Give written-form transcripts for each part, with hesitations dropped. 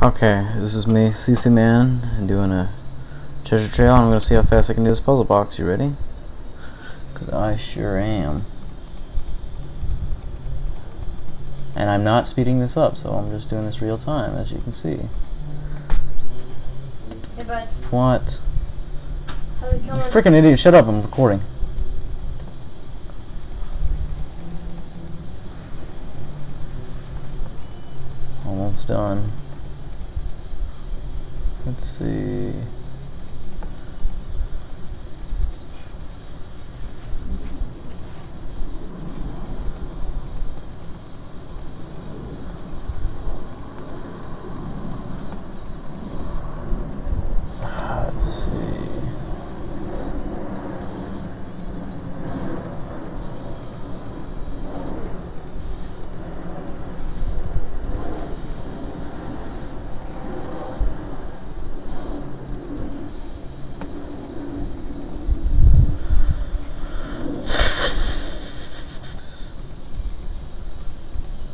Okay, this is me, Ccman, doing a treasure trail. I'm going to see how fast I can do this puzzle box. You ready? Because I sure am. And I'm not speeding this up, so I'm just doing this real time, as you can see. Hey, bud. What? You freaking idiot, shut up, I'm recording. Almost done. Let's see. Let's see.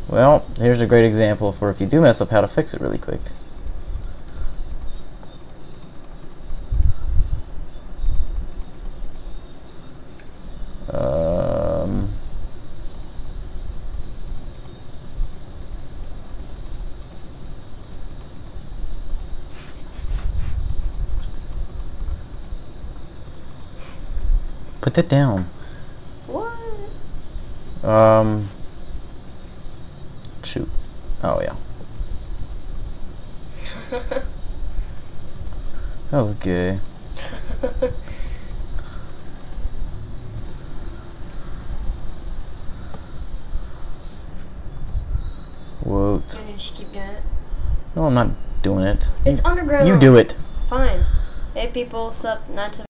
Well, here's a great example for if you do mess up, how to fix it really quick. Put that down. What? Shoot. Oh, yeah. Okay. Whoa. Why didn't you keep doing it? No, I'm not doing it. It's underground. You do it. Fine. Hey people, sup, 972.